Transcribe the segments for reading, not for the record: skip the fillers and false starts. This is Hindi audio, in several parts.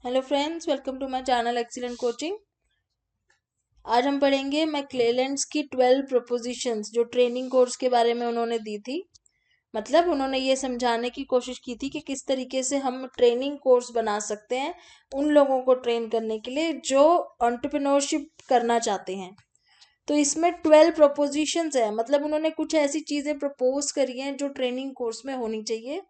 Hello friends, welcome to my channel excellent coaching. आज हम पढ़ेंगे मैक्लेलैंड्स की 12 प्रोपोजिशंस जो ट्रेनिंग कोर्स के बारे में उन्होंने दी थी। मतलब उन्होंने ये समझाने की कोशिश की थी कि किस तरीके से हम ट्रेनिंग कोर्स बना सकते हैं उन लोगों को ट्रेन करने के लिए जो एंटरप्रेन्योरशिप करना चाहते हैं। तो इसमें 12 प्रोपोजिशंस है, मतलब उन्होंने कुछ ऐसी चीज़ें प्रपोज करी हैं जो ट्रेनिंग कोर्स में होनी चाहिए।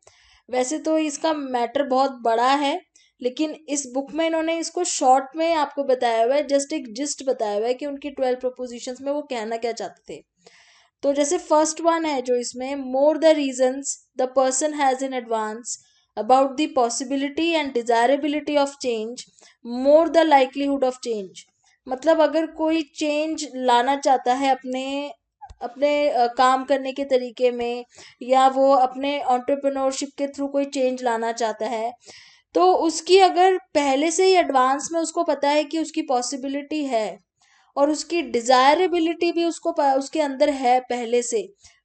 वैसे तो इसका मैटर बहुत बड़ा है, लेकिन इस बुक में इन्होंने इसको शॉर्ट में आपको बताया हुआ है, जस्ट एक जिस्ट बताया हुआ है कि उनकी 12 प्रोपोजिशंस में वो कहना क्या चाहते थे। तो जैसे फर्स्ट वन है जो इसमें, more the reasons the person has in advance about the possibility and desirability of change, more the likelihood of change. मतलब अगर कोई चेंज लाना चाहता है अपने अपने काम करने के तरीके में, या वो अपने एंटरप्रेन्योरशिप के थ्रू कोई चेंज लाना चाहता है, तो उसकी अगर पहले से ही एडवांस में उसको पता है कि उसकी पॉसिबिलिटी है और उसकी डिजायरेबिलिटी भी उसके अंदर है पहले से।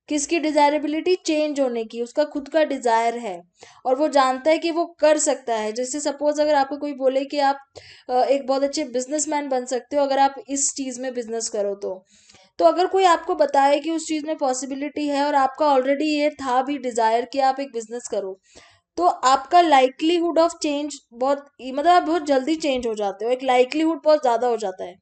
किसकी डिजायरेबिलिटी? चेंज होने की, उसका खुद का डिजायर है और वो जानता है कि वो कर सकता है। जैसे सपोज अगर आपको कोई बोले कि आप एक बहुत अच्छे बिजनेसमैन बन सकते हो अगर आप इस चीज में बिजनेस करो, तो अगर कोई आपको बताए कि उस चीज में पॉसिबिलिटी है और आपका ऑलरेडी ये था भी डिजायर कि आप एक बिजनेस करो, तो आपका लाइकलीहुड ऑफ चेंज बहुत, मतलब आप बहुत जल्दी चेंज हो जाते हो, एक लाइकलीहुड बहुत ज्यादा हो जाता है।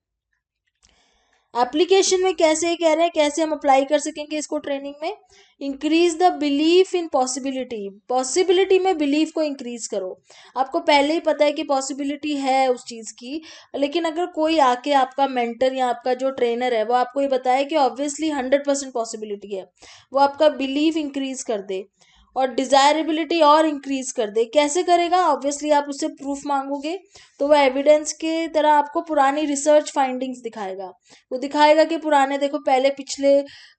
एप्लीकेशन में कैसे कह रहे हैं, कैसे हम अप्लाई कर सकेंगे इसको ट्रेनिंग में? Increase the belief in possibility. Possibility में बिलीफ को इंक्रीज करो। आपको पहले ही पता है कि पॉसिबिलिटी है उस चीज की, लेकिन अगर कोई आके आपका मेंटर या आपका जो ट्रेनर है वो आपको ये बताए कि ऑब्वियसली 100% पॉसिबिलिटी है, वो आपका बिलीफ इंक्रीज कर दे और डिजायरेबिलिटी और इंक्रीज कर दे। कैसे करेगा? ऑब्वियसली आप उससे प्रूफ मांगोगे, तो वो एविडेंस के तरह आपको पुरानी रिसर्च फाइंडिंग्स दिखाएगा। वो दिखाएगा कि पुराने, देखो पहले पिछले,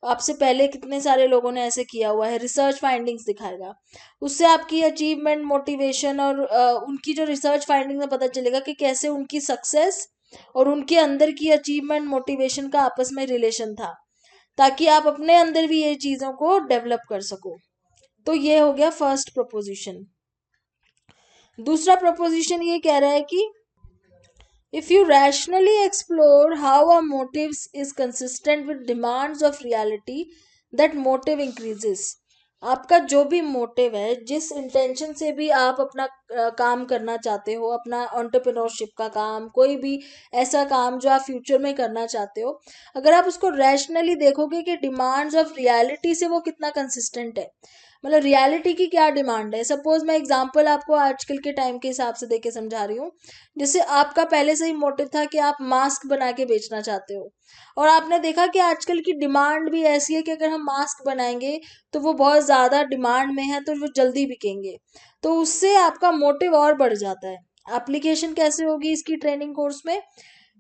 आपसे पहले कितने सारे लोगों ने ऐसे किया हुआ है, रिसर्च फाइंडिंग्स दिखाएगा। उससे आपकी अचीवमेंट, मोटिवेशन और उनकी जो रिसर्च फाइंडिंग में पता चलेगा कि कैसे उनकी सक्सेस और उनके अंदर की अचीवमेंट, मोटिवेशन का आपस में रिलेशन था, ताकि आप अपने अंदर भी ये चीज़ों को डेवलप कर सको। तो ये हो गया फर्स्ट प्रोपोजिशन। दूसरा प्रोपोजिशन ये कह रहा है कि if you rationally explore how a motive is consistent with demands of reality, that motive increases। आपका जो भी मोटिव है, जिस इंटेंशन से भी आप अपना काम करना चाहते हो, अपना एंटरप्रेन्योरशिप का काम, कोई भी ऐसा काम जो आप फ्यूचर में करना चाहते हो, अगर आप उसको रैशनली देखोगे कि डिमांड्स ऑफ रियलिटी से वो कितना कंसिस्टेंट है, मतलब रियलिटी की क्या डिमांड है। सपोज मैं एग्जांपल आपको आजकल के टाइम के हिसाब से देके समझा रही हूँ। जैसे आपका पहले से ही मोटिव था कि आप मास्क बना के बेचना चाहते हो, और आपने देखा कि आजकल की डिमांड भी ऐसी है कि अगर हम मास्क बनाएंगे तो वो बहुत ज़्यादा डिमांड में है, तो वो जल्दी बिकेंगे, तो उससे आपका मोटिव और बढ़ जाता है। एप्लीकेशन कैसे होगी इसकी ट्रेनिंग कोर्स में?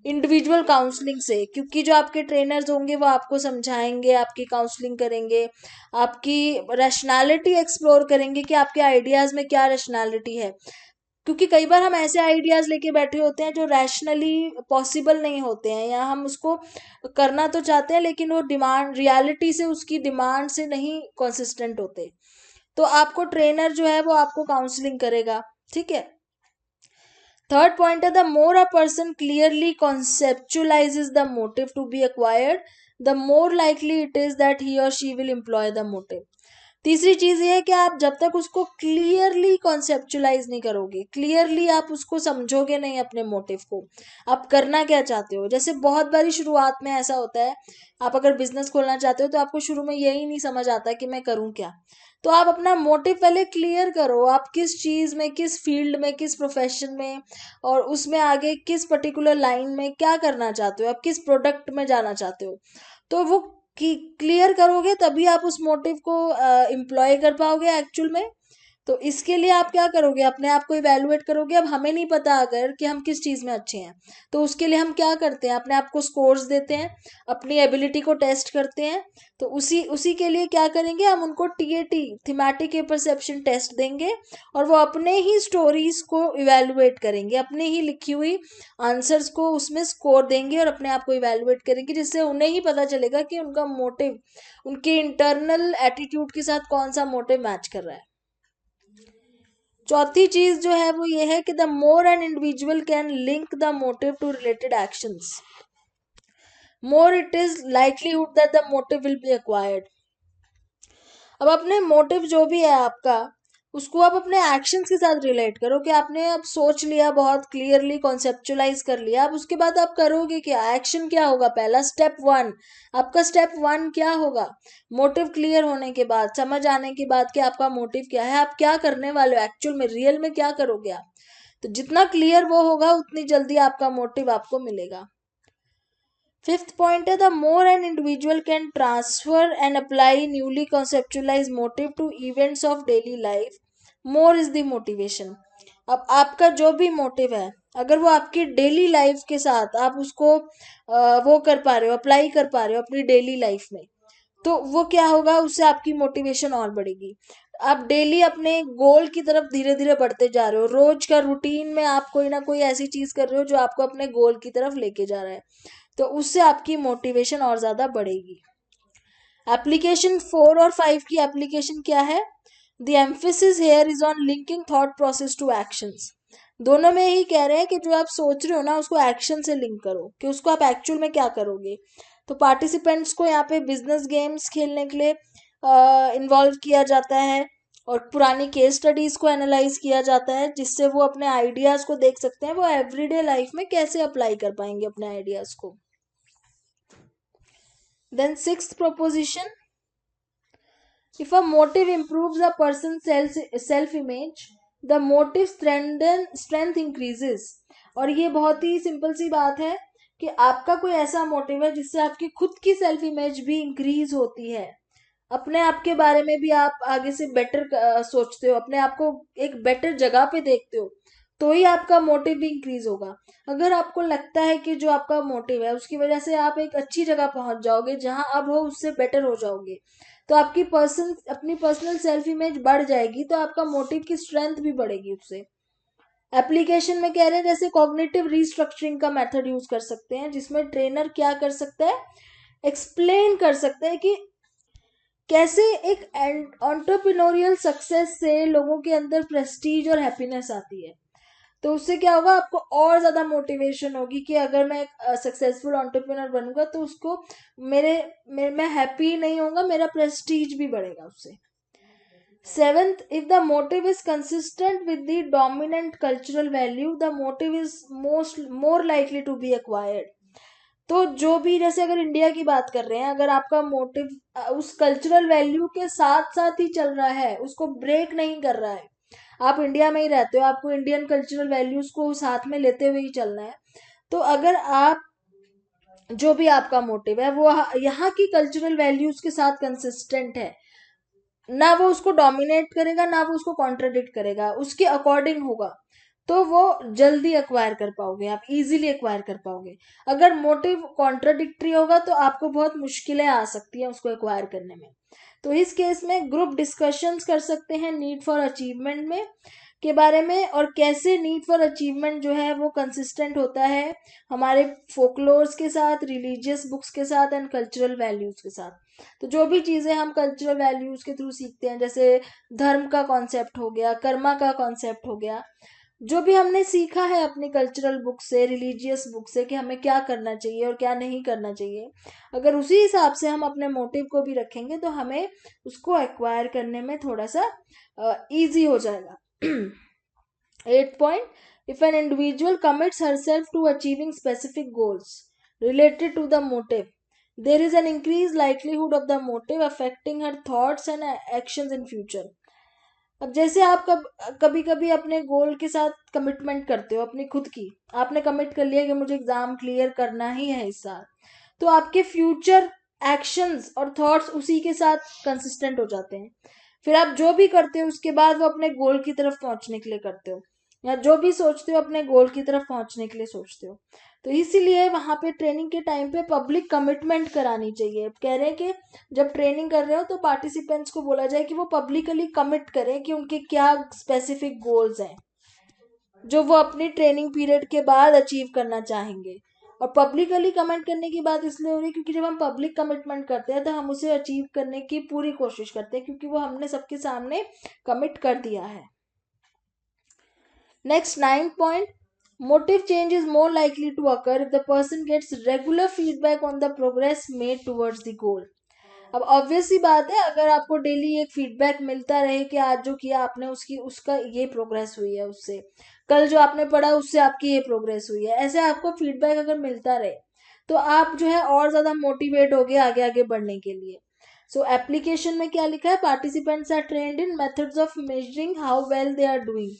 इंडिविजुअल काउंसलिंग से, क्योंकि जो आपके ट्रेनर्स होंगे वो आपको समझाएंगे, आपकी काउंसलिंग करेंगे, आपकी रैशनैलिटी एक्सप्लोर करेंगे कि आपके आइडियाज़ में क्या रैशनैलिटी है। क्योंकि कई बार हम ऐसे आइडियाज़ लेके बैठे होते हैं जो रैशनली पॉसिबल नहीं होते हैं, या हम उसको करना तो चाहते हैं लेकिन वो डिमांड, रियलिटी से, उसकी डिमांड से नहीं कंसिस्टेंट होते। तो आपको ट्रेनर जो है वो आपको काउंसलिंग करेगा, ठीक है। थर्ड पॉइंट है, the more a person clearly conceptualises the motive to be acquired, the more likely it is that he or she will employ the motive. तीसरी चीज ये है कि आप जब तक उसको क्लियरली कॉन्सेप्चुलाइज नहीं करोगे, क्लियरली आप उसको समझोगे नहीं अपने मोटिव को, आप करना क्या चाहते हो। जैसे बहुत बारी शुरुआत में ऐसा होता है, आप अगर बिजनेस खोलना चाहते हो तो आपको शुरू में यही नहीं समझ आता कि मैं करूं क्या। तो आप अपना मोटिव पहले क्लियर करो, आप किस चीज में, किस फील्ड में, किस प्रोफेशन में, और उसमें आगे किस पर्टिकुलर लाइन में क्या करना चाहते हो, आप किस प्रोडक्ट में जाना चाहते हो। तो वो कि क्लियर करोगे तभी आप उस मोटिव को एम्प्लॉय कर पाओगे एक्चुअल में। तो इसके लिए आप क्या करोगे, अपने आप को इवेलुएट करोगे। अब हमें नहीं पता अगर कि हम किस चीज़ में अच्छे हैं, तो उसके लिए हम क्या करते हैं, अपने आप को स्कोर्स देते हैं, अपनी एबिलिटी को टेस्ट करते हैं। तो उसी उसी के लिए क्या करेंगे, हम उनको टीएटी, थीमेटिक परसेप्शन टेस्ट देंगे, और वो अपने ही स्टोरीज को इवेलुएट करेंगे, अपने ही लिखी हुई आंसर्स को उसमें स्कोर देंगे और अपने आप को इवेलुएट करेंगे, जिससे उन्हें ही पता चलेगा कि उनका मोटिव, उनके इंटरनल एटीट्यूड के साथ कौन सा मोटिव मैच कर रहा है। चौथी चीज जो है वो ये है कि the more an individual can link the motive to related actions, more it is likelihood that the motive will be acquired. अब अपने मोटिव जो भी है आपका, उसको आप अपने एक्शंस के साथ रिलेट करो कि आपने अब सोच लिया, बहुत क्लियरली कॉन्सेप्चुलाइज कर लिया, अब उसके बाद आप करोगे क्या, एक्शन क्या होगा, पहला स्टेप वन, आपका स्टेप वन क्या होगा, मोटिव क्लियर होने के बाद, समझ आने के बाद कि आपका मोटिव क्या है, आप क्या करने वाले हो एक्चुअल में, रियल में क्या करोगे आप। तो जितना क्लियर वो होगा उतनी जल्दी आपका मोटिव आपको मिलेगा। फिफ्थ पॉइंट है the more an individual can transfer and apply newly conceptualize motive to events of daily life, more is the motivation. अब आपका जो भी मोटिव है, अगर वो आपकी डेली लाइफ के साथ आप उसको वो कर पा रहे हो, अप्लाई कर पा रहे हो अपनी डेली लाइफ में, तो वो क्या होगा, उससे आपकी मोटिवेशन और बढ़ेगी। आप डेली अपने गोल की तरफ धीरे धीरे बढ़ते जा रहे हो, रोज का रूटीन में आप कोई ना कोई ऐसी चीज कर रहे हो जो आपको अपने गोल की तरफ लेके जा रहा है, तो उससे आपकी मोटिवेशन और ज्यादा बढ़ेगी। एप्लीकेशन 4 और 5 की एप्लीकेशन क्या है, the emphasis here is on linking thought process to actions. दोनों में ही कह रहे हैं कि जो आप सोच रहे हो ना उसको एक्शन से लिंक करो कि उसको आप एक्चुअल में क्या करोगे। तो पार्टिसिपेंट्स को यहाँ पे बिजनेस गेम्स खेलने के लिए इन्वॉल्व किया जाता है और पुरानी केस स्टडीज को एनालाइज किया जाता है, जिससे वो अपने आइडियाज को देख सकते हैं वो एवरीडे लाइफ में कैसे अप्लाई कर पाएंगे अपने आइडियाज को। Then sixth proposition, if a motive improves a person's self image, the motive strength increases। और ये बहुत ही सिंपल सी बात है कि आपका कोई ऐसा मोटिव है जिससे आपकी खुद की सेल्फ इमेज भी इंक्रीज होती है, अपने आप के बारे में भी आप आगे से बेटर सोचते हो, अपने आप को एक बेटर जगह पे देखते हो, तो ही आपका मोटिव भी इंक्रीज होगा। अगर आपको लगता है कि जो आपका मोटिव है उसकी वजह से आप एक अच्छी जगह पहुंच जाओगे, जहां अब हो उससे बेटर हो जाओगे, तो आपकी अपनी पर्सनल सेल्फ इमेज बढ़ जाएगी, तो आपका मोटिव की स्ट्रेंथ भी बढ़ेगी उससे। एप्लीकेशन में कह रहे हैं जैसे कॉग्निटिव रीस्ट्रक्चरिंग का मेथड यूज कर सकते हैं, जिसमें ट्रेनर क्या कर सकता है, एक्सप्लेन कर सकता है कि कैसे एक एंटरप्रेन्योरियल सक्सेस से लोगों के अंदर प्रेस्टीज और हैप्पीनेस आती है। तो उससे क्या होगा, आपको और ज्यादा मोटिवेशन होगी कि अगर मैं एक सक्सेसफुल एंटरप्रेन्योर बनूंगा तो उसको मैं हैप्पी नहीं होऊंगा, मेरा प्रेस्टीज भी बढ़ेगा उससे। Seventh, if the motive is consistent with the dominant cultural value, the motive is more likely to be acquired. तो जो भी, जैसे अगर इंडिया की बात कर रहे हैं, अगर आपका मोटिव उस कल्चरल वैल्यू के साथ साथ ही चल रहा है, उसको ब्रेक नहीं कर रहा है, आप इंडिया में ही रहते हो, आपको इंडियन कल्चरल वैल्यूज को साथ में लेते हुए ही चलना है, तो अगर आप जो भी आपका मोटिव है वो यहाँ की कल्चरल वैल्यूज के साथ कंसिस्टेंट है, ना वो उसको डोमिनेट करेगा ना वो उसको कॉन्ट्रडिक्ट करेगा, उसके अकॉर्डिंग होगा, तो वो जल्दी एक्वायर कर पाओगे, आप इजीली एक्वायर कर पाओगे। अगर मोटिव कॉन्ट्रडिक्टरी होगा तो आपको बहुत मुश्किलें आ सकती हैं उसको एक्वायर करने में। तो इस केस में ग्रुप डिस्कशंस कर सकते हैं नीड फॉर अचीवमेंट में के बारे में, और कैसे नीड फॉर अचीवमेंट जो है वो कंसिस्टेंट होता है हमारे फोकलोर्स के साथ, रिलीजियस बुक्स के साथ एंड कल्चरल वैल्यूज के साथ। तो जो भी चीजें हम कल्चरल वैल्यूज के थ्रू सीखते हैं, जैसे धर्म का कॉन्सेप्ट हो गया, कर्मा का कॉन्सेप्ट हो गया, जो भी हमने सीखा है अपनी कल्चरल बुक से, रिलीजियस बुक से, कि हमें क्या करना चाहिए और क्या नहीं करना चाहिए, अगर उसी हिसाब से हम अपने मोटिव को भी रखेंगे तो हमें उसको एक्वायर करने में थोड़ा सा इजी हो जाएगा। 8 point, if an individual commits herself to achieving specific goals related to the motive, there is an increased likelihood of the motive affecting her thoughts and actions in future। अब जैसे आप कभी कभी अपने गोल के साथ कमिटमेंट करते हो अपनी खुद की, आपने कमिट कर लिया कि मुझे एग्जाम क्लियर करना ही है इस साल, तो आपके फ्यूचर एक्शंस और थॉट्स उसी के साथ कंसिस्टेंट हो जाते हैं, फिर आप जो भी करते हो उसके बाद वो अपने गोल की तरफ पहुंचने के लिए करते हो, या जो भी सोचते हो अपने गोल की तरफ पहुंचने के लिए सोचते हो। तो इसीलिए वहां पे ट्रेनिंग के टाइम पे पब्लिक कमिटमेंट करानी चाहिए। कह रहे हैं कि जब ट्रेनिंग कर रहे हो तो पार्टिसिपेंट्स को बोला जाए कि वो पब्लिकली कमिट करें कि उनके क्या स्पेसिफिक गोल्स हैं जो वो अपनी ट्रेनिंग पीरियड के बाद अचीव करना चाहेंगे। और पब्लिकली कमेंट करने की बात इसलिए हो रही है क्योंकि जब हम पब्लिक कमिटमेंट करते हैं तो हम उसे अचीव करने की पूरी कोशिश करते हैं, क्योंकि वो हमने सबके सामने कमिट कर दिया है। Next 9th point, motive change is more likely to occur if the person gets regular feedback on the progress made towards the goal. अब ऑब्वियस सी बात है, अगर आपको डेली एक फीडबैक मिलता रहे कि आज जो किया आपने उसका ये प्रोग्रेस हुई है, उससे कल जो आपने पढ़ा उससे आपकी ये प्रोग्रेस हुई है, ऐसे आपको फीडबैक अगर मिलता रहे तो आप जो है और ज़्यादा मोटिवेट हो गए आगे आगे बढ़ने के लिए. सो एप्लीकेशन में क्या लिखा है, participants are trained in methods of measuring how well they are doing.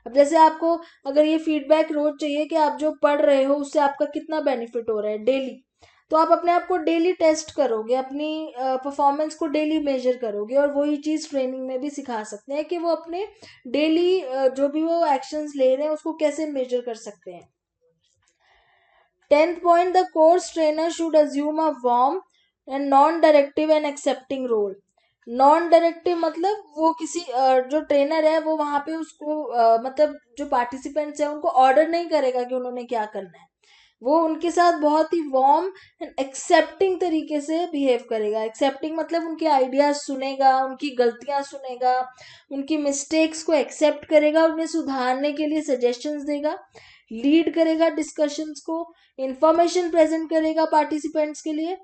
अब जैसे आपको अगर ये फीडबैक रोज चाहिए कि आप जो पढ़ रहे हो उससे आपका कितना बेनिफिट हो रहा है डेली, तो आप अपने आप को डेली टेस्ट करोगे, अपनी परफॉर्मेंस को डेली मेजर करोगे, और वही चीज़ ट्रेनिंग में भी सिखा सकते हैं कि वो अपने डेली जो भी वो एक्शंस ले रहे हैं उसको कैसे मेजर कर सकते हैं. 10th point, the course trainer should assume a warm and non-directive and accepting role. Non directive मतलब वो किसी जो ट्रेनर है वो वहां पे उसको मतलब जो पार्टिसिपेंट्स है उनको ऑर्डर नहीं करेगा कि उन्होंने क्या करना है, वो उनके साथ बहुत ही वार्म एंड एक्सेप्टिंग तरीके से बिहेव करेगा. एक्सेप्टिंग मतलब उनके आइडियाज सुनेगा, उनकी गलतियां सुनेगा, उनकी मिस्टेक्स को एक्सेप्ट करेगा, उन्हें सुधारने के लिए सजेशंस देगा, लीड करेगा डिस्कशंस को, इंफॉर्मेशन प्रेजेंट करेगा पार्टिसिपेंट्स के लिए,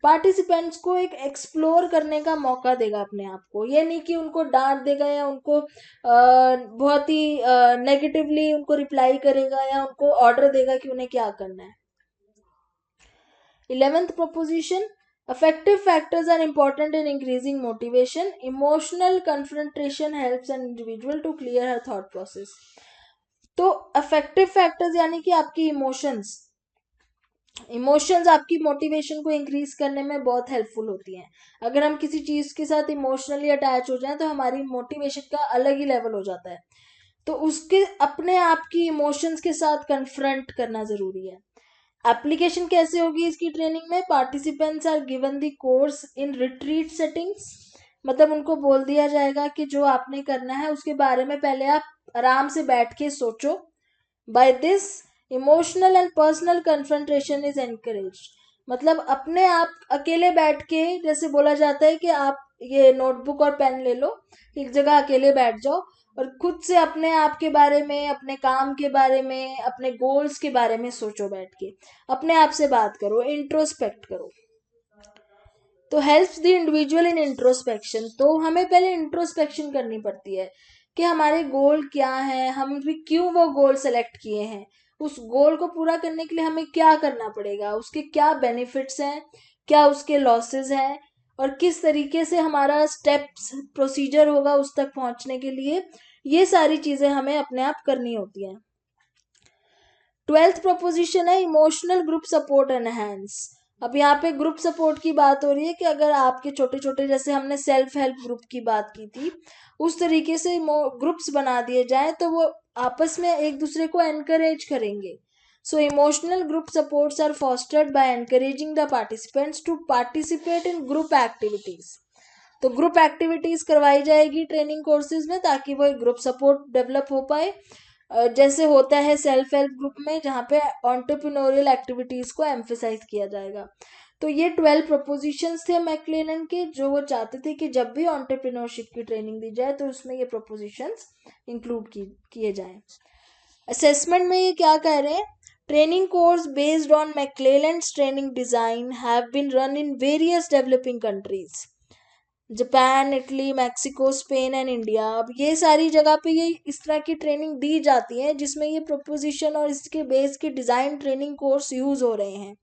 पार्टिसिपेंट्स को एक एक्सप्लोर करने का मौका देगा अपने आप को. ये नहीं कि उनको डांट देगा या उनको बहुत ही नेगेटिवली उनको रिप्लाई करेगा या उनको ऑर्डर देगा कि उन्हें क्या करना है. 11th proposition, effective factors are important in increasing motivation. Emotional confrontation helps an individual to clear her thought process. तो अफेक्टिव फैक्टर्स यानी कि आपकी इमोशंस आपकी मोटिवेशन को इंक्रीज करने में बहुत हेल्पफुल होती हैं. अगर हम किसी चीज़ के साथ इमोशनली अटैच हो जाएं तो हमारी मोटिवेशन का अलग ही लेवल हो जाता है. तो उसके अपने आप की इमोशंस के साथ कन्फ्रंट करना ज़रूरी है. एप्लीकेशन कैसे होगी इसकी ट्रेनिंग में, participants are given the course in retreat settings. मतलब उनको बोल दिया जाएगा कि जो आपने करना है उसके बारे में पहले आप आराम से बैठ के सोचो. By this emotional and personal confrontation is encouraged. मतलब अपने आप अकेले बैठ के, जैसे बोला जाता है कि आप ये नोटबुक और पेन ले लो, एक जगह अकेले बैठ जाओ और खुद से अपने आप के बारे में, अपने काम के बारे में, अपने गोल्स के बारे में सोचो. बैठ के अपने आप से बात करो, इंट्रोस्पेक्ट करो. तो helps the individual in introspection. तो हमें पहले इंट्रोस्पेक्शन करनी पड़ती है कि हमारे गोल क्या हैं, हम भी क्यों वो गोल सेलेक्ट किए हैं, उस गोल को पूरा करने के लिए हमें क्या करना पड़ेगा, उसके क्या बेनिफिट्स हैं, क्या उसके लॉसेस हैं, और किस तरीके से हमारा स्टेप्स प्रोसीजर होगा उस तक पहुंचने के लिए. ये सारी चीजें हमें अपने आप करनी होती हैं. 12th प्रोपोजिशन है इमोशनल ग्रुप सपोर्ट एनहांस. अब यहाँ पे ग्रुप सपोर्ट की बात हो रही है कि अगर आपके छोटे छोटे, जैसे हमने सेल्फ हेल्प ग्रुप की बात की थी, उस तरीके से ग्रुप्स बना दिए जाए तो वो आपस में एक दूसरे को एनकरेज करेंगे. So emotional group supports are fostered by encouraging the participants to participate in group activities. तो ग्रुप एक्टिविटीज करवाई जाएगी ट्रेनिंग कोर्सेज में ताकि वो एक ग्रुप सपोर्ट डेवलप हो पाए, जैसे होता है सेल्फ हेल्प ग्रुप में जहाँ पे एंटरप्रेन्योरियल एक्टिविटीज को एम्फेसाइज किया जाएगा. तो ये 12 प्रपोजिशंस थे मैक्लेलन के, जो वो चाहते थे कि जब भी एंटरप्रेन्योरशिप की ट्रेनिंग दी जाए तो उसमें ये प्रपोजिशंस इंक्लूड किए जाएं. असेसमेंट में ये क्या कह रहे हैं, training course based on McClelland's training design have been run in various developing countries, Japan, Italy, Mexico, Spain and India. अब ये सारी जगह पे ये इस तरह की ट्रेनिंग दी जाती है जिसमें ये प्रोपोजिशन और इसके बेस के डिज़ाइन ट्रेनिंग कोर्स यूज हो रहे हैं.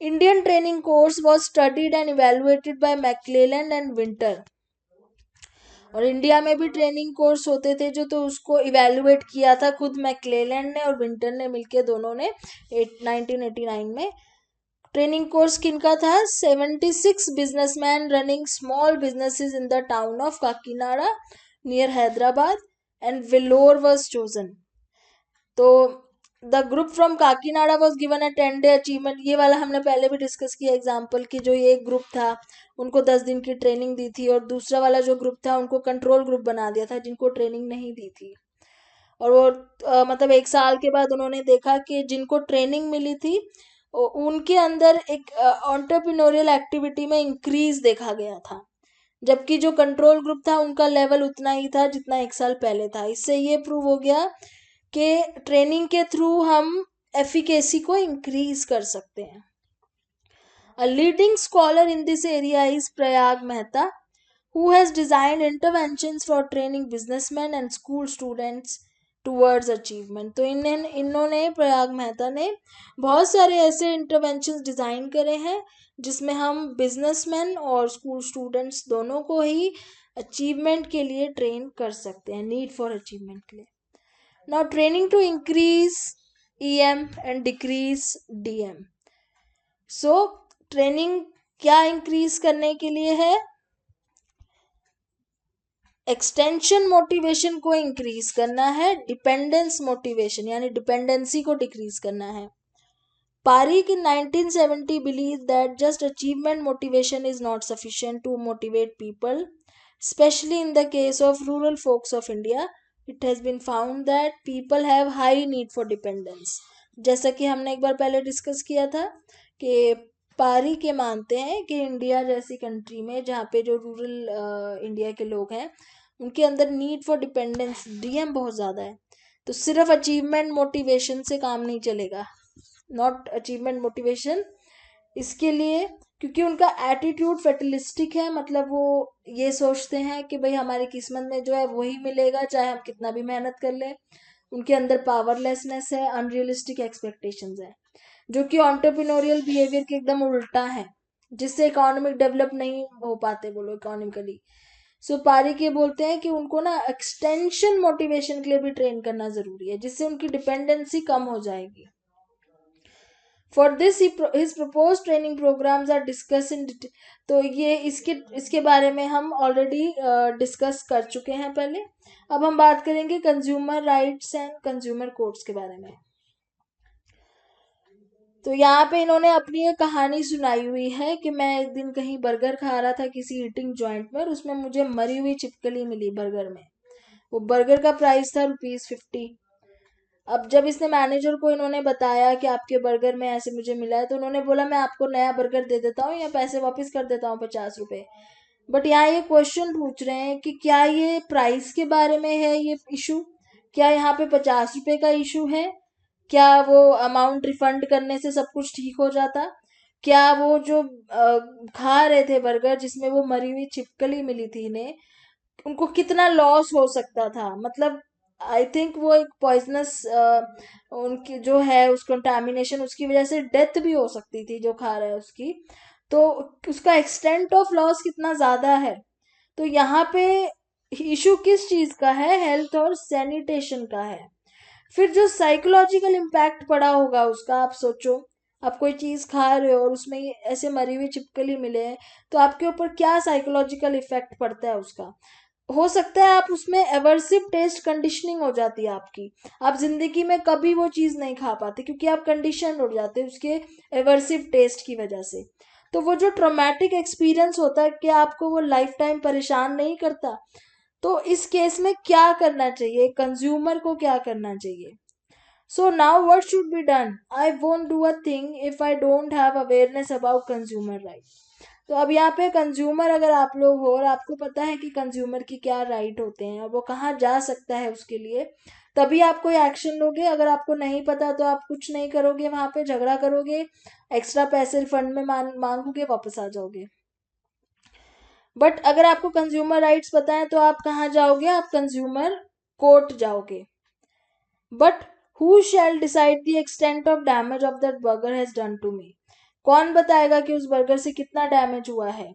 Indian training course was studied and evaluated by McClelland and Winter. और इंडिया में भी ट्रेनिंग कोर्स होते थे जो, तो उसको इवेलुएट किया था खुद मैक्लेलैंड ने और विंटर ने मिलके, दोनों ने 1989 में. ट्रेनिंग कोर्स किनका था, 76 businessman running small businesses in the town of Kakinada near Hyderabad and Vellore was chosen. तो the group from Kakinada was given a 10-day achievement. ये वाला हमने पहले भी डिस्कस किया एग्जांपल की, जो ये एक ग्रुप था उनको 10 दिन की ट्रेनिंग दी थी और दूसरा वाला जो ग्रुप था उनको कंट्रोल ग्रुप बना दिया था जिनको ट्रेनिंग नहीं दी थी. और वो मतलब 1 साल के बाद उन्होंने देखा कि जिनको ट्रेनिंग मिली थी उनके अंदर एक एंटरप्रेन्योरियल एक्टिविटी में इंक्रीज देखा गया था, जबकि जो कंट्रोल ग्रुप था उनका लेवल उतना ही था जितना 1 साल पहले था. इससे ये प्रूव हो गया कि ट्रेनिंग के थ्रू हम एफिकेसी को इंक्रीज कर सकते हैं. A leading scholar in this area is Prayag Mehta, who has designed interventions for training businessmen and school students towards achievement. तो इन्होंने प्रयाग मेहता ने बहुत सारे ऐसे इंटरवेंशंस डिज़ाइन करे हैं जिसमें हम बिजनेसमैन और स्कूल स्टूडेंट्स दोनों को ही अचीवमेंट के लिए ट्रेन कर सकते हैं, नीड फॉर अचीवमेंट के लिए. Now training to increase EM and decrease DM. So training क्या इंक्रीज करने के लिए है? एक्सटेंशन मोटिवेशन को इंक्रीज करना है, डिपेंडेंस मोटिवेशन यानी डिपेंडेंसी को डिक्रीज करना है. Pareek in 1970 believed that just achievement motivation is not sufficient to motivate people, especially in the case of rural folks of India. It has been found that people have high need for dependence. जैसा कि हमने एक बार पहले डिस्कस किया था कि पारी के मानते हैं कि इंडिया जैसी कंट्री में जहाँ पे जो रूरल इंडिया के लोग हैं उनके अंदर नीड फॉर डिपेंडेंस DM बहुत ज़्यादा है. तो सिर्फ अचीवमेंट मोटिवेशन से काम नहीं चलेगा, नॉट अचीवमेंट मोटिवेशन. इसके लिए क्योंकि उनका एटीट्यूड फेटलिस्टिक है, मतलब वो ये सोचते हैं कि भाई हमारी किस्मत में जो है वही मिलेगा चाहे हम कितना भी मेहनत कर लें. उनके अंदर पावरलेसनेस है, अनरियलिस्टिक एक्सपेक्टेशंस है, जो कि एंटरप्रेन्योरियल बिहेवियर के एकदम उल्टा है, जिससे इकोनॉमिक डेवलप नहीं हो पाते वो लोग इकोनॉमिकली. सो पारिक ये बोलते हैं कि उनको ना एक्सटेंशन मोटिवेशन के लिए भी ट्रेन करना जरूरी है, जिससे उनकी डिपेंडेंसी कम हो जाएगी. For this his propose training programs are discuss in. तो ये इसके बारे में हम ऑलरेडी डिस्कस कर चुके हैं पहले. अब हम बात करेंगे consumer rights and consumer courts के बारे में. तो यहाँ पे इन्होंने अपनी एक कहानी सुनाई हुई है कि मैं एक दिन कहीं बर्गर खा रहा था किसी ईटिंग जॉइंट में, और उसमें मुझे मरी हुई छिपकली मिली बर्गर में. वो बर्गर का प्राइस था ₹50. अब जब इसने मैनेजर को इन्होंने बताया कि आपके बर्गर में ऐसे मुझे मिला है, तो उन्होंने बोला मैं आपको नया बर्गर दे देता हूँ या पैसे वापस कर देता हूँ ₹50. बट यहाँ ये क्वेश्चन पूछ रहे हैं कि क्या ये प्राइस के बारे में है ये इशू, क्या यहाँ पे ₹50 का इशू है, क्या वो अमाउंट रिफंड करने से सब कुछ ठीक हो जाता, क्या वो जो खा रहे थे बर्गर जिसमें वो मरी हुई छिपकली मिली थी इन्हें, उनको कितना लॉस हो सकता था. मतलब आई थिंक वो एक पॉइजनस उनकी जो है उस कंटामिनेशन उसकी वजह से डेथ भी हो सकती थी जो खा रहा है उसकी. तो उसका एक्सटेंट ऑफ लॉस कितना ज़्यादा है. तो यहाँ पे इशू किस चीज़ का है? हेल्थ और सैनिटेशन का है. फिर जो साइकोलॉजिकल इम्पैक्ट पड़ा होगा उसका, आप सोचो आप कोई चीज़ खा रहे हो और उसमें ऐसे मरी हुई छिपकली मिले हैं, तो आपके ऊपर क्या साइकोलॉजिकल इफेक्ट पड़ता है उसका. हो सकता है आप उसमें एवर्सिव टेस्ट कंडीशनिंग हो जाती है आपकी, आप जिंदगी में कभी वो चीज़ नहीं खा पाते क्योंकि आप कंडीशन हो जाते हैं उसके एवर्सिव टेस्ट की वजह से. तो वो जो ट्रॉमेटिक एक्सपीरियंस होता है कि आपको वो लाइफ टाइम परेशान नहीं करता. तो इस केस में क्या करना चाहिए, कंज्यूमर को क्या करना चाहिए? So now what should be done? I won't do a thing if I don't have awareness about consumer right. तो अब यहाँ पे कंज्यूमर अगर आप लोग हो और आपको पता है कि कंज्यूमर की क्या राइट होते हैं और वो कहाँ जा सकता है उसके लिए, तभी आप कोई एक्शन लोगे. अगर आपको नहीं पता तो आप कुछ नहीं करोगे, वहाँ पे झगड़ा करोगे, एक्स्ट्रा पैसे रिफंड में मांगोगे, वापस आ जाओगे. बट अगर आपको कंज्यूमर राइट्स पता है तो आप कहाँ जाओगे? आप कंज्यूमर कोर्ट जाओगे. But who shall decide the extent of damage of that burger has done to me? कौन बताएगा कि उस बर्गर से कितना डैमेज हुआ है?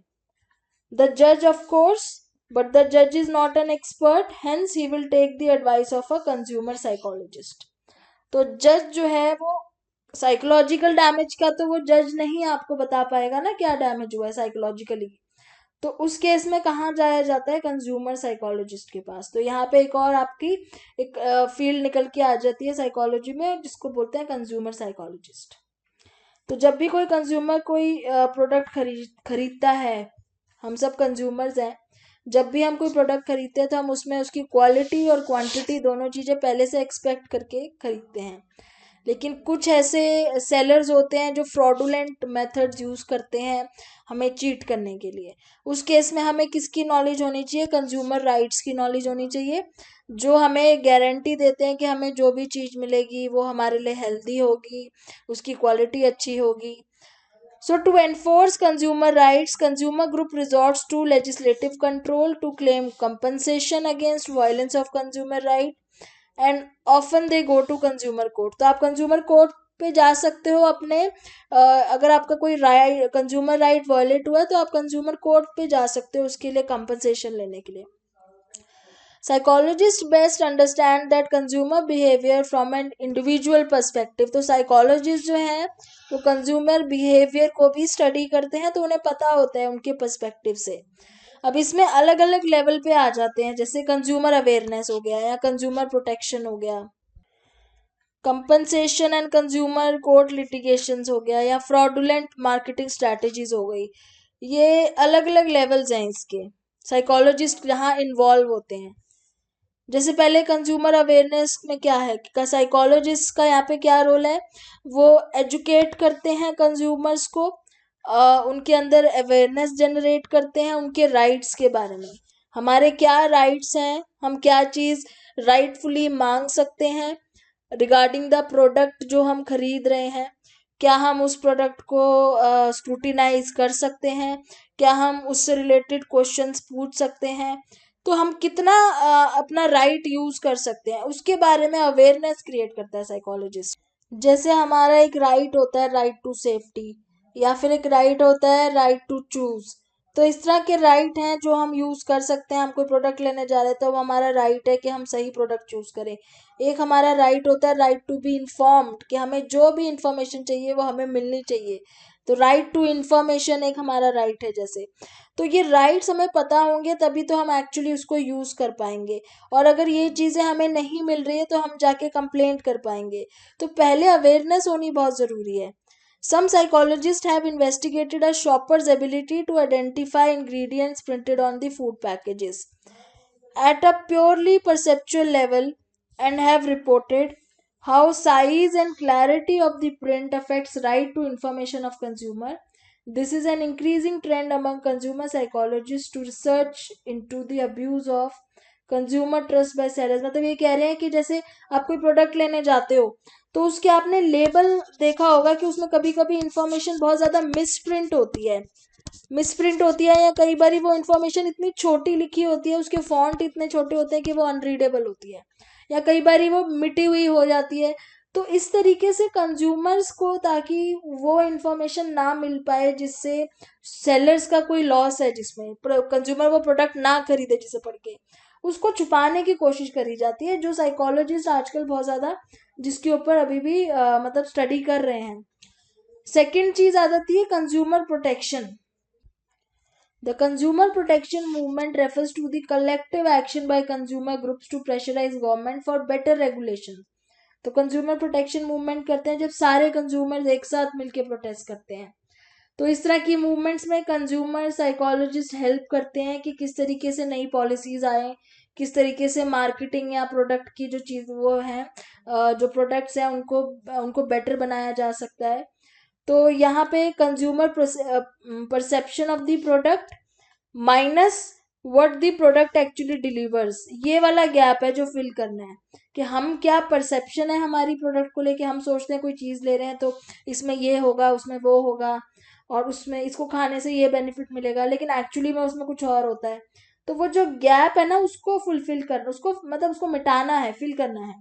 द जज ऑफ कोर्स, बट द जज is not an expert, hence he will take the advice of a consumer psychologist. तो जज जो है वो साइकोलॉजिकल डैमेज का तो वो जज नहीं आपको बता पाएगा ना क्या डैमेज हुआ है साइकोलॉजिकली. तो उस केस में कहाँ जाया जाता है? कंज्यूमर साइकोलॉजिस्ट के पास. तो यहाँ पे एक और आपकी एक फील्ड निकल के आ जाती है साइकोलॉजी में जिसको बोलते हैं कंज्यूमर साइकोलॉजिस्ट. तो जब भी कोई कंज्यूमर कोई प्रोडक्ट खरीदता है, हम सब कंज्यूमर्स हैं, जब भी हम कोई प्रोडक्ट खरीदते हैं तो हम उसमें उसकी क्वालिटी और क्वांटिटी दोनों चीज़ें पहले से एक्सपेक्ट करके खरीदते हैं. लेकिन कुछ ऐसे सेलर्स होते हैं जो फ्रॉडुलेंट मेथड्स यूज़ करते हैं हमें चीट करने के लिए. उस केस में हमें किसकी नॉलेज होनी चाहिए? कंज्यूमर राइट्स की नॉलेज होनी चाहिए. जो हमें गारंटी देते हैं कि हमें जो भी चीज़ मिलेगी वो हमारे लिए हेल्दी होगी, उसकी क्वालिटी अच्छी होगी. So to enforce consumer rights, consumer group resorts to legislative control to claim compensation against violence of consumer right, and often they go to consumer court. तो आप consumer court पे जा सकते हो अपने अगर आपका कोई राइट कंज्यूमर राइट वायलेट हुआ है तो आप कंज्यूमर कोर्ट पे जा सकते हो उसके लिए कंपनसेशन लेने के लिए. Psychologist best understand that consumer behaviour from an individual perspective. तो साइकोलॉजिस्ट जो है वो कंज्यूमर बिहेवियर को भी स्टडी करते हैं, तो उन्हें पता होता है उनके पर्सपेक्टिव से. अब इसमें अलग अलग लेवल पे आ जाते हैं, जैसे कंज्यूमर अवेयरनेस हो गया या कंज्यूमर प्रोटेक्शन हो गया, compensation and consumer court litigations हो गया, या फ्रॉडुलेंट मार्केटिंग स्ट्रैटेजीज हो गई. ये अलग अलग लेवल्स हैं इसके, साइकोलॉजिस्ट यहाँ इन्वॉल्व होते हैं. जैसे पहले कंज्यूमर अवेयरनेस में क्या है कि साइकोलॉजिस्ट का यहाँ पे क्या रोल है, वो एजुकेट करते हैं कंज्यूमर्स को, उनके अंदर अवेयरनेस जनरेट करते हैं उनके राइट्स के बारे में. हमारे क्या राइट्स हैं, हम क्या चीज़ राइटफुली मांग सकते हैं रिगार्डिंग द प्रोडक्ट जो हम खरीद रहे हैं, क्या हम उस प्रोडक्ट को स्क्रूटिनाइज कर सकते हैं, क्या हम उससे रिलेटेड क्वेश्चंस पूछ सकते हैं, तो हम कितना अपना राइट यूज कर सकते हैं उसके बारे में अवेयरनेस क्रिएट करता है साइकोलॉजिस्ट. जैसे हमारा एक राइट होता है राइट टू सेफ्टी, या फिर एक राइट होता है राइट टू चूज. तो इस तरह के राइट हैं जो हम यूज कर सकते हैं. हम कोई प्रोडक्ट लेने जा रहे हैं तो हमारा राइट है कि हम सही प्रोडक्ट चूज करें. एक हमारा राइट होता है राइट टू बी इन्फॉर्म्ड, कि हमें जो भी इंफॉर्मेशन चाहिए वो हमें मिलनी चाहिए. तो राइट टू इंफॉर्मेशन एक हमारा राइट है जैसे. तो ये राइट्स हमें पता होंगे तभी तो हम एक्चुअली उसको यूज कर पाएंगे. और अगर ये चीजें हमें नहीं मिल रही है तो हम जाके कंप्लेंट कर पाएंगे. तो पहले अवेयरनेस होनी बहुत जरूरी है. Some psychologists have investigated a shopper's ability to identify ingredients printed on the food packages at a purely perceptual level and have reported how size and clarity of the print affects right to information of consumer. This is an increasing trend among consumer psychologists to research into the abuse of consumer trust by sellers. मतलब ये कह रहे हैं कि जैसे आप कोई प्रोडक्ट लेने जाते हो तो उसके आपने लेबल देखा होगा कि उसमें कभी कभी इंफॉर्मेशन बहुत ज़्यादा मिसप्रिंट होती है, या कई बार वो इंफॉर्मेशन इतनी छोटी लिखी होती है, उसके फॉन्ट इतने छोटे होते हैं कि वो अनरीडेबल होती है, या कई बार वो मिटी हुई हो जाती है. तो इस तरीके से कंज्यूमर्स को ताकि वो इंफॉर्मेशन ना मिल पाए जिससे सेलर्स का कोई लॉस है, जिसमें कंज्यूमर वो प्रोडक्ट ना खरीदे जिसे पढ़ के, उसको छुपाने की कोशिश करी जाती है, जो साइकोलॉजिस्ट आजकल बहुत ज़्यादा जिसके ऊपर अभी भी मतलब स्टडी कर रहे हैं. सेकंड चीज आ जाती है consumer protection. The consumer protection movement refers to the collective action by consumer groups to pressurize government for better regulation. तो कंज्यूमर प्रोटेक्शन मूवमेंट करते हैं जब सारे कंज्यूमर्स एक साथ मिलकर प्रोटेस्ट करते हैं. तो इस तरह की मूवमेंट्स में कंज्यूमर साइकोलॉजिस्ट हेल्प करते हैं कि किस तरीके से नई पॉलिसीज आए, किस तरीके से मार्केटिंग या प्रोडक्ट की जो चीज़ वो है, जो प्रोडक्ट्स हैं उनको उनको बेटर बनाया जा सकता है. तो यहाँ पे consumer perception of the product minus what the product actually delivers, ये वाला गैप है जो फिल करना है कि हम क्या परसेप्शन है हमारी प्रोडक्ट को लेके. हम सोचते हैं कोई चीज़ ले रहे हैं तो इसमें ये होगा उसमें वो होगा और उसमें इसको खाने से ये बेनिफिट मिलेगा, लेकिन एक्चुअली में उसमें कुछ और होता है. तो वो जो गैप है ना उसको फुलफिल करना, उसको मतलब उसको मिटाना है, फिल करना है.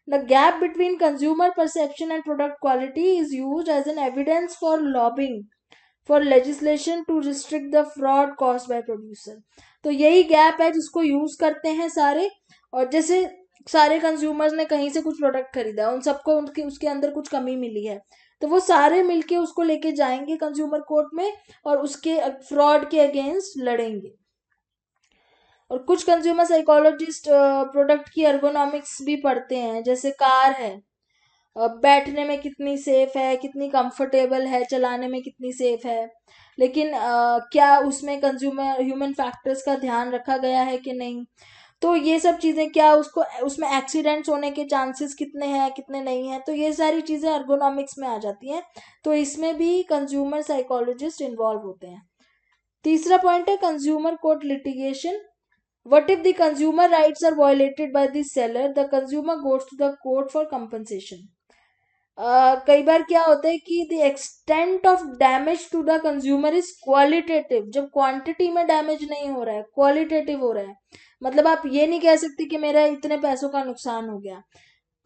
The gap between consumer perception and product quality is used as an evidence for lobbying for legislation to restrict the fraud caused by producer. तो यही गैप है जिसको यूज करते हैं सारे. और जैसे सारे कंज्यूमर्स ने कहीं से कुछ प्रोडक्ट खरीदा, उन सबको उनके उसके अंदर कुछ कमी मिली है, तो वो सारे मिलके उसको लेके जाएंगे कंज्यूमर कोर्ट में और उसके फ्रॉड के अगेंस्ट लड़ेंगे. और कुछ कंज्यूमर साइकोलॉजिस्ट प्रोडक्ट की एर्गोनॉमिक्स भी पढ़ते हैं. जैसे कार है, बैठने में कितनी सेफ है, कितनी कंफर्टेबल है, चलाने में कितनी सेफ है, लेकिन क्या उसमें कंज्यूमर ह्यूमन फैक्टर्स का ध्यान रखा गया है कि नहीं. तो ये सब चीज़ें, क्या उसको उसमें एक्सीडेंट्स होने के चांसेस कितने हैं कितने नहीं हैं, तो ये सारी चीज़ें एर्गोनॉमिक्स में आ जाती हैं. तो इसमें भी कंज्यूमर साइकोलॉजिस्ट इन्वॉल्व होते हैं. तीसरा पॉइंट है consumer court litigation. What if the consumer rights are violated by the seller? The consumer goes to the court for compensation. कई बार क्या होता है कि the extent of damage to the consumer is qualitative. जब क्वांटिटी में डैमेज नहीं हो रहा है, क्वालिटेटिव हो रहा है, मतलब आप ये नहीं कह सकते कि मेरा इतने पैसों का नुकसान हो गया,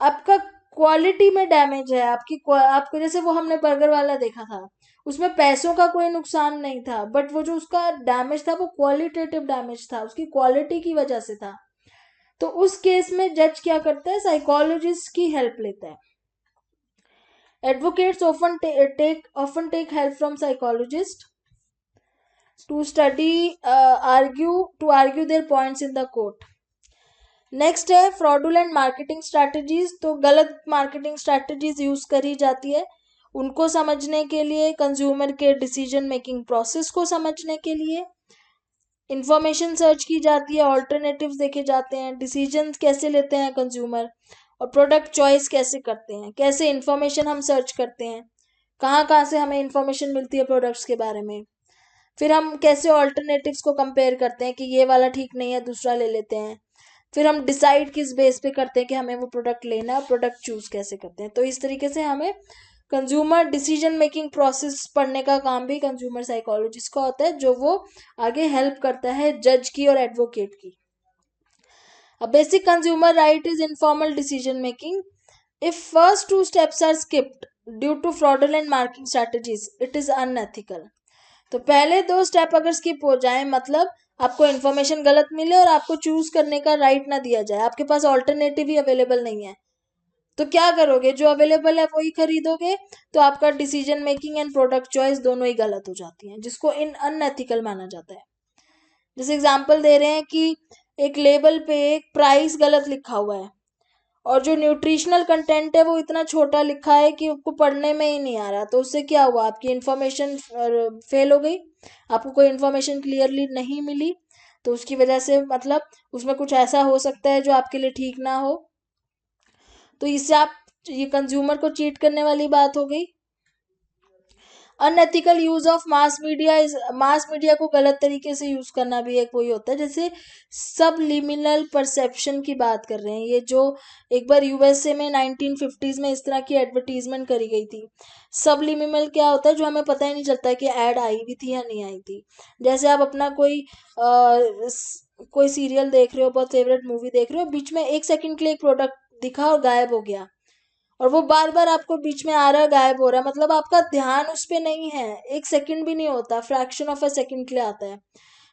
आपका क्वालिटी में डैमेज है. आपको जैसे वो हमने बर्गर वाला देखा था, उसमें पैसों का कोई नुकसान नहीं था, बट वो जो उसका डैमेज था वो क्वालिटेटिव डैमेज था, उसकी क्वालिटी की वजह से था. तो उस केस में जज क्या करता है, साइकोलॉजिस्ट की हेल्प लेता है. Advocates often take help from psychologists to argue their points in the court. Next है फ्रॉडुलेंट मार्केटिंग स्ट्रैटेजीज. तो गलत मार्केटिंग स्ट्रैटेजीज यूज करी जाती है उनको समझने के लिए, कंज्यूमर के डिसीजन मेकिंग प्रोसेस को समझने के लिए. इंफॉर्मेशन सर्च की जाती है, ऑल्टरनेटिव्स देखे जाते हैं, डिसीजन कैसे लेते हैं कंज्यूमर, और प्रोडक्ट चॉइस कैसे करते हैं, कैसे इंफॉर्मेशन हम सर्च करते हैं, कहाँ कहाँ से हमें इंफॉर्मेशन मिलती है प्रोडक्ट्स के बारे में, फिर हम कैसे ऑल्टरनेटिव्स को कंपेयर करते हैं कि ये वाला ठीक नहीं है दूसरा ले लेते हैं, फिर हम डिसाइड किस बेस पे करते हैं कि हमें वो प्रोडक्ट लेना है, प्रोडक्ट चूज कैसे करते हैं. तो इस तरीके से हमें कंज्यूमर डिसीजन मेकिंग प्रोसेस पढ़ने का काम भी कंज्यूमर साइकोलॉजिस्ट का होता है, जो वो आगे हेल्प करता है जज की और एडवोकेट की. A basic consumer right is informal decision making. If first two steps are skipped due to fraudulent marketing strategies, it is unethical. तो पहले दो स्टेप अगर स्किप हो जाए, मतलब आपको इन्फॉर्मेशन गलत मिले और आपको चूज करने का राइट ना दिया जाए, आपके पास ऑल्टरनेटिव ही अवेलेबल नहीं है, तो क्या करोगे, जो अवेलेबल है वही खरीदोगे, तो आपका decision making and product choice दोनों ही गलत हो जाती हैं, जिसको इन अनएथिकल माना जाता है. जैसे एग्जांपल दे रहे हैं कि एक लेबल पे एक प्राइस गलत लिखा हुआ है और जो न्यूट्रिशनल कंटेंट है वो इतना छोटा लिखा है कि आपको पढ़ने में ही नहीं आ रहा, तो उससे क्या हुआ, आपकी इन्फॉर्मेशन फेल हो गई, आपको कोई इन्फॉर्मेशन क्लियरली नहीं मिली, तो उसकी वजह से मतलब उसमें कुछ ऐसा हो सकता है जो आपके लिए ठीक ना हो. तो इससे आप, ये कंज्यूमर को चीट करने वाली बात हो गई. Unethical use of mass media को गलत तरीके से यूज करना भी एक वही होता है. जैसे सबलिमिनल परसेप्शन की बात कर रहे हैं, ये जो एक बार यूएसए में 1950s में इस तरह की एडवर्टीजमेंट करी गई थी. सबलिमिनल क्या होता है, जो हमें पता ही नहीं चलता है कि एड आई भी थी या नहीं आई थी. जैसे आप अपना कोई सीरियल देख रहे हो, बहुत फेवरेट मूवी देख रहे हो, बीच में 1 सेकंड के लिए एक प्रोडक्ट दिखा और गायब हो गया, और वो बार बार आपको बीच में आ रहा है, गायब हो रहा है, मतलब आपका ध्यान उस पर नहीं है, 1 सेकंड भी नहीं होता, फ्रैक्शन ऑफ अ सेकंड के लिए आता है.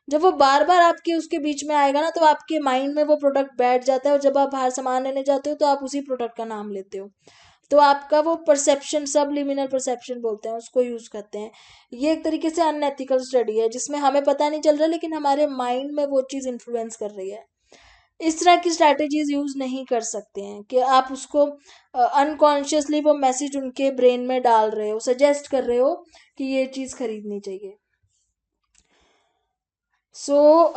जब वो बार बार आपके उसके बीच में आएगा ना, तो आपके माइंड में वो प्रोडक्ट बैठ जाता है, और जब आप बाहर सामान लेने जाते हो तो आप उसी प्रोडक्ट का नाम लेते हो, तो आपका वो परसेप्शन, सबलिमिनल परसेप्शन बोलते हैं उसको, यूज करते हैं. ये एक तरीके से अनएथिकल स्टडी है जिसमें हमें पता नहीं चल रहा, लेकिन हमारे माइंड में वो चीज इन्फ्लुएंस कर रही है. इस तरह की स्ट्रैटेजीज यूज नहीं कर सकते हैं कि आप उसको अनकॉन्शियसली वो मैसेज उनके ब्रेन में डाल रहे हो, सजेस्ट कर रहे हो कि ये चीज खरीदनी चाहिए. सो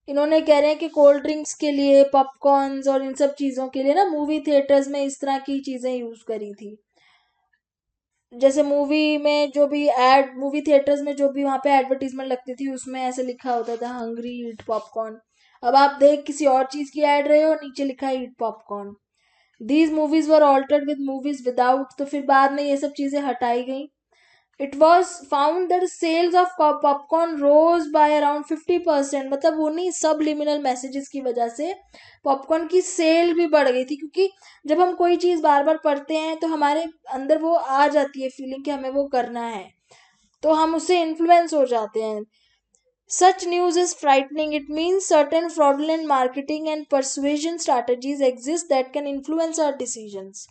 इन्होंने कह रहे हैं कि कोल्ड ड्रिंक्स के लिए, पॉपकॉर्न्स और इन सब चीज़ों के लिए ना मूवी थिएटर्स में इस तरह की चीज़ें यूज़ करी थी. जैसे मूवी थिएटर्स में जो भी वहाँ पे एडवर्टीजमेंट लगती थी, उसमें ऐसे लिखा होता था, हंग्री ईट पॉपकॉर्न. अब आप देख किसी और चीज़ की ऐड रहे हो, नीचे लिखा है eat popcorn. These movies were altered with movies without, तो फिर बाद में ये सब चीज़ें हटाई गई. It was found that sales of popcorn rose by around 50%, मतलब उन्हीं सब लिमिनल मैसेजेस की वजह से पॉपकॉर्न की सेल भी बढ़ गई थी, क्योंकि जब हम कोई चीज़ बार बार पढ़ते हैं तो हमारे अंदर वो आ जाती है फीलिंग कि हमें वो करना है, तो हम उससे इन्फ्लुएंस हो जाते हैं. Such news is frightening. It means certain fraudulent marketing and persuasion strategies exist that can influence our decisions.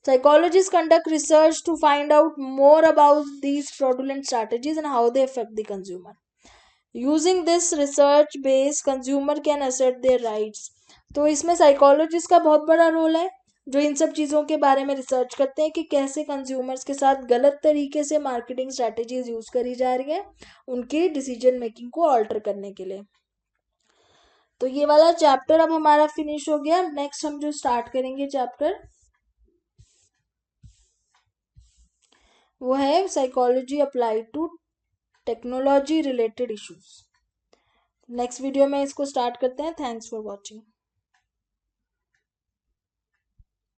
Psychologists conduct research to find out more about these fraudulent strategies and how they affect the consumer. Using this research base, consumer can assert their rights. तो इसमें साइकोलॉजिस्ट का बहुत बड़ा रोल है, जो इन सब चीज़ों के बारे में रिसर्च करते हैं कि कैसे कंज्यूमर्स के साथ गलत तरीके से मार्केटिंग स्ट्रैटेजीज यूज करी जा रही है उनकी डिसीजन मेकिंग को ऑल्टर करने के लिए. तो ये वाला चैप्टर अब हमारा फिनिश हो गया. नेक्स्ट हम जो स्टार्ट करेंगे चैप्टर, वो है psychology applied to technology related issues. Next video में इसको स्टार्ट करते हैं। Thanks for watching.